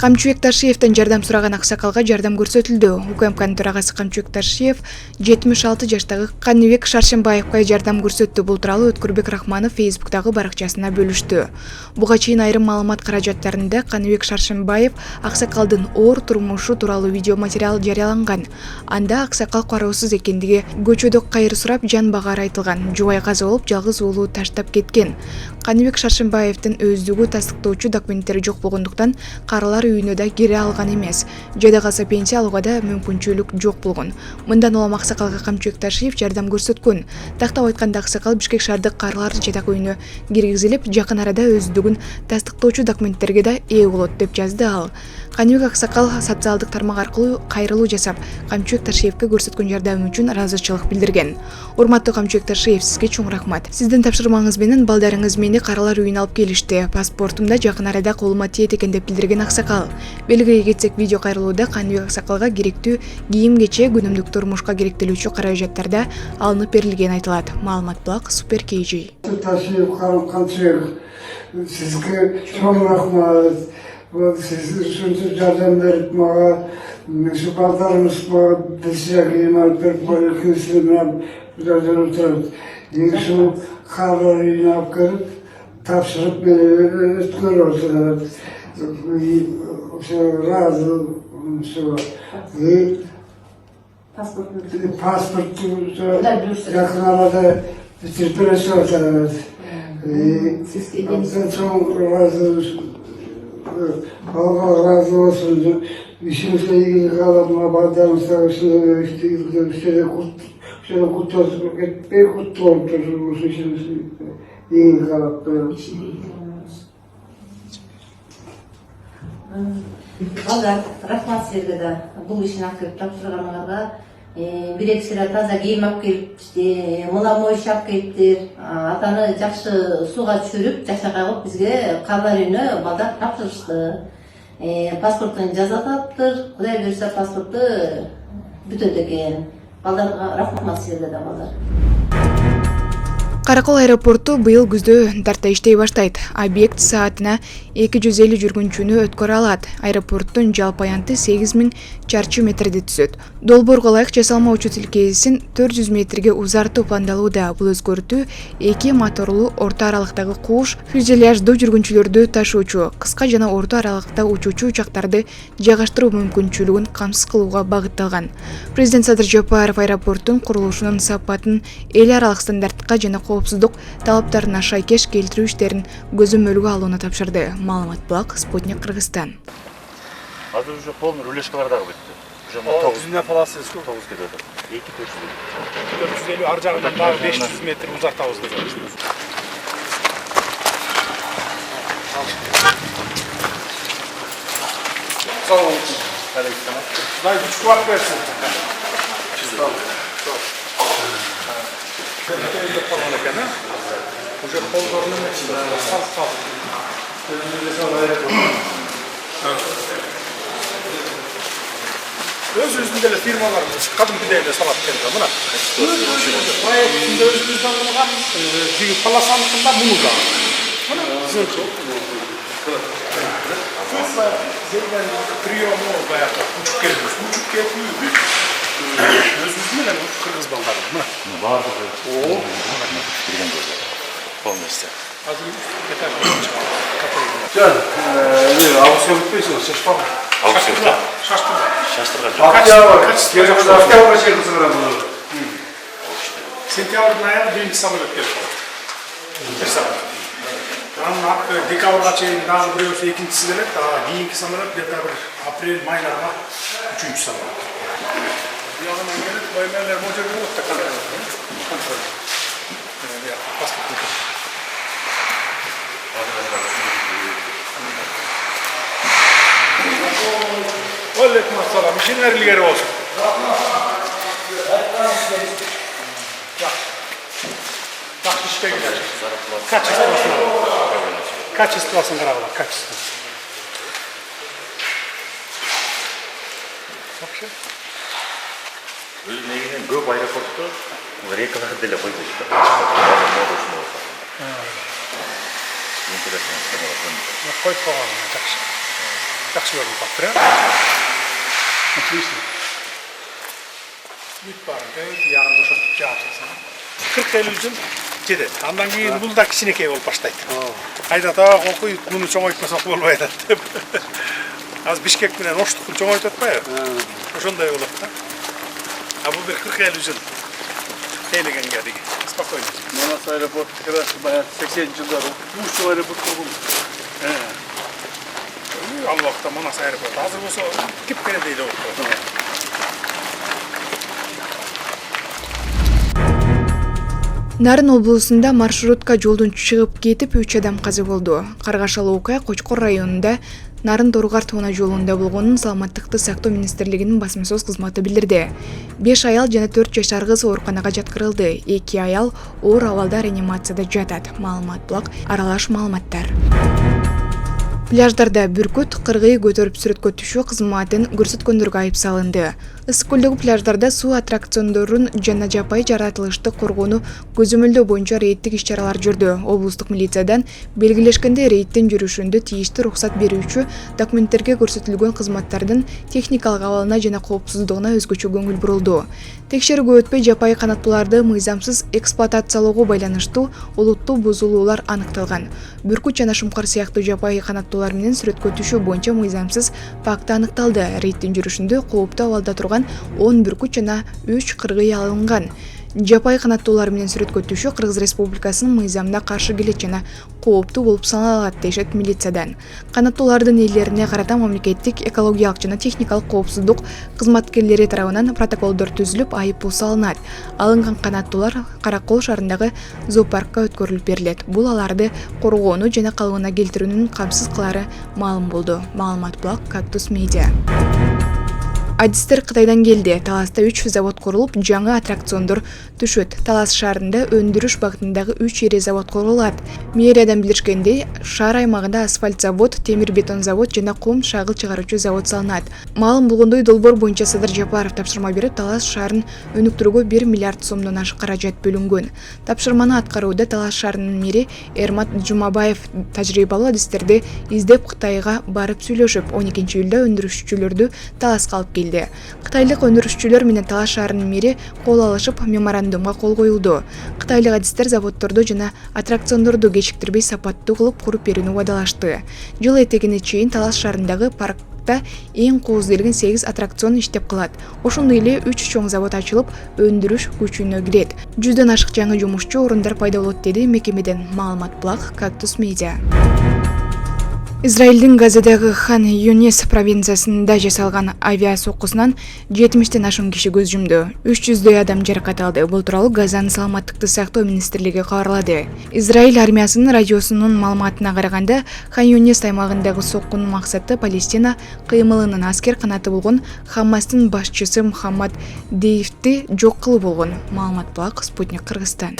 Камчыбек Ташиевден жардам сураган аксакалга жардам көрсөтүлдү. УКМКнын төрагасы Камчыбек Ташиев 76 жаштагы Каныбек Шаршембаевга жардам көрсөттү. Бул тууралуу Өткүрбек Рахманов Фейсбуктагы баракчасына бөлүштү. Буга чейин айрым маалымат каражаттарында Каныбек Шаршембаев аксакалдын оор турмушу тууралуу видео материал жарыяланган. Анда аксакал кароосуз экендиги, көчөдө кайыр сурап жан багары айтылган. Жубай каза болуп, жалгыз уулу таштап кеткен. Каныбек Шаршембаевдин өздүгү тастыктоочу документтери жок болгондуктан каралар үйүнө да кире алган эмес. Жада калса пенсия алууга да мүмкүнчүлүк жок болгон. Мындан улам аксакалга Камчыбек Ташиев жардам көрсөткөн. Тактап айтканда аксакал Бишкек шаардык каарылар жатак үйүнө киргизилип, жакын арада өздүгүн тастыктоочу документтерге да ээ болот деп жазды ал. Каныбек аксакал социалдык тармак аркылуу кайрылуу жасап, Камчыбек Ташиевге көрсөткөн жардамы үчүн ыраазычылык билдирген. Урматтуу Камчыбек Ташиев, сизге чоң рахмат. Сиздин тапшырмаңыз менен балдарыңыз мени каралар үйүнө алып келишти. Паспортумда жакын арада колума тиет экен деп билдирген аксакал. Белгилей кетсек, видео кайрылууда Каныбек аксакалга керектүү кийим-кече, күнүмдүк турмушка керектелүүчү каражаттарда алынып берилгени айтылат. Маалымат Блак, Супер KG. Ташиев Камчыбек, сизге чоң рахмат. Siz ушунча жардам берип мага, ушу балдарыбыз мага бизге кийим алып берип коюп, менен жардам турат. Ушу каарылар үйүнө алып келип, тапшырып өткөрөт. Ошо ыраазы, ошо паспортту жакын арада бүтүрүп беришет. Чоң ыраазы. Allah razı olsun. İşimizle ilgili kalanma bağlarımızda şöyle kutlu olsun. Pek kutlu olsun. İşimizle ilgili kalanma. Балдар, рахмат силерге да бул ишин алып тапшырганыңарга. Бирексире таза кийим алып келиптир, мына моюш алып келиптир. Атаны жакшы сууга түшүрүп, жакшакай кылып бизге каарылар үйүнө балдар тапшырышты. Паспортун жасатыптыр. Кудай буюрса паспорту бүтөт экен. Балдарга рахмат силерге да балдар. Каракол аэропорту быйыл күздө тарта иштей баштайт. Объект саатына 250 жүргүнчүнү өткөрө алат. Аэропорттун жалпы аянты 8000 чарчы метрди түзөт. Долбоорго ылайык жасалма учуу тилкесин 400 метрге узартуу пландалууда. Бул өзгөртүү 2 моторлуу орто аралыктагы кууш фюзеляждуу жүргүнчүлөрдү ташуучу, кыска жана орто аралыкта учуучу учактарды жайгаштыруу мүмкүнчүлүгүн камсыз кылууга багытталган. Президент Садыр Жапаров аэропорттун курулушунун сапатын эл аралык стандартка жана коопсуздук талаптарына шайкеш келтирүү иштерин көзөмөлгө алууну тапшырды. Маалымат Блак, Спутник, Кыргызстан. Азыр уже полный рулежкалардагы бүттү. Уже 9 полосы 9 кетип атат. 450 ар жагынан дагы 500 метр узартабыз деп жатышпыз. Салам алейкум. Дай күч кубак берсин. Уже полгорны өзүбүздүн деле фирмалар кадимкидей эле салат келди. Мына проектинде өзүбүздөн кылган тиги полосаныкында муну да. Мына сызынчы. Приему баягы учуп келдибиз. Учуп кетип өзүбүз менен кыргыз балдары. Мына баардыгы кирген көздөр. Полностью. азыр этаж Can, avuçya bitmeysin, şaşpam. Avuçya. шаштырган. Октябрь çekilsin buranın. Сентябрдын аягында биринчи самолет келип калды. Анан декабрга чейин дагы бирөөсү экинчиси келет, кийинки самолет где-то апрель майларга үчүнчү самолет. Бuyog'dan kelib, boymalar mo'jal bo'libdi kontrol. Pasport. Aleyküm assalam. İşinler ilgili olsun. Bak işte güzel. Kaç istiyorsun? Kaç istiyorsun karabalar? Kaç istiyorsun? Bak şu. Өзү негизинен көп аэропортто рекалар деле койду. Интересно. Koyup koyalım, жақсы. 20 Жақсы көрініп қаптыр, Отлично. Бүт барын, яғында ошентип жаап салсаң 40-50 жыл жетеді. Андан кейін бұл да кичинекей болуп баштайт. Айтат, окуй, муну чоңойтмасак болбой атат деп. Азыр Бишкек менен Оштукту чоңойтуп атпайбы? Ошондой болот да. А бул бир 40-50 жыл тейлегенге деген. Спокойно. Манас аэропорт как баягы 80 жылдары уч жыл аэропорт болгон. Ал убакта Манас аэропорт. Азыр болсо кепкене дейли болуп. Нарын облусунда маршрутка жолдон чыгып кетип 3 адам каза болду. Каргашалы окуя Кочкор районунда Нарын Торугар Туна жолунда болгонун Саламаттыкты сактоо министрлигинин басма-сөз кызматы билдирди. 5 аял жана 4 жашар кыз ооруканага жаткырылды. 2 аял оор абалда реанимацияда жатат. Маалымат блок аралаш маалыматтар. Пляждарда бүркүт кыргый көтөрүп сүрөткө түшүү кызматын көрсөткөндөргө айып салынды. Ысык көлдөгү пляждарда суу аттракциондорун жана жапайы жаратылышты коргоону көзөмөлдөө боюнча рейдтик иш-чаралар жүрдү. Облустук милициядан белгилешкенде рейдтин жүрүшүндө тийиштүү уруксат берүүчү документтерге көрсөтүлгөн кызматтардын техникалык абалына жана коопсуздугуна өзгөчө көңүл бурулду. Текшерүүгө өтпөй жапайы канаттууларды мыйзамсыз эксплуатациялоого байланыштуу олуттуу бузулуулар аныкталган. Бүркүт жана шумкар сыяктуу жапайы канаттуулар менен сүрөткө түшүү боюнча мыйзамсыз факты аныкталды. Рейдтин жүрүшүндө кооптуу абалда турган 10 бүркүт жана 3 кыргый алынган. Жапайы канаттуулар менен сүрөткө түшүү Кыргыз Республикасынын мыйзамына каршы келет жана кооптуу болуп саналат дешет милициядан. Канаттуулардын ээлерине карата мамлекеттик экологиялык жана техникалык коопсуздук кызматкерлери тарабынан протоколдор түзүлүп, айып пул салынат. Алынган канаттуулар Каракол шаарындагы зоопаркка өткөрүлүп берилет. Бул аларды коргоону жана калыбына келтирүүнүн камсыз кылары маалым болду. Маалымат блок Кактус Медиа. Адистер Кытайдан келди. Таласта 3 завод курулуп, жаңы аттракциондор түшөт. Талас шаарында өндүрүш багытындагы 3 ири завод курулат. Мэриядан билдиришкендей, шаар аймагында асфальт завод, темир бетон завод жана кум шагыл чыгаруучу завод салынат. Маалым болгондой, долбоор боюнча Садыр Жапаров тапшырма берип, Талас шаарын өнүктүрүүгө 1 миллиард сомдон ашык каражат бөлүнгөн. Тапшырманы аткарууда Талас шаарынын мэри Эрмат Жумабаев тажрыйбалуу адистерди издеп Кытайга барып сүйлөшүп, 12 июлда өндүрүшчүлөрдү Таласка алып келди. Кытайлык өндүрүшчүлөр менен Талас шаарынын мэри кол алышып, меморандумга кол коюлду. Кытайлык адистер заводдорду жана аттракциондорду кечиктирбей сапаттуу кылып куруп берүүнү убадалашты. Жыл этегине чейин Талас шаарындагы паркта эң кооздолгон 8 аттракцион иштеп калат. Ошондой эле 3 чоң завод ачылып, өндүрүш күчүнө кирет. 100дөн ашык жаңы жумушчу орундар пайда болот, деди мекемеден. Маалымат блок Кактус Медиа. Израилдин Газадагы Хан Юнис провинциясында жасалган авиа соккусунан 70ден ашуун киши көз жумду. 300дөй адам жаракат алды. Бул тууралуу Газанын саламаттыкты сактоо министрлиги кабарлады. Израиль армиясынын радиосунун маалыматына караганда, Хан Юнис аймагындагы соккунун максаты Палестина кыймылынын аскер канаты болгон Хаммастын башчысы Мухаммад Деевти жок кылуу болгон. Маалымат блок Спутник Кыргызстан.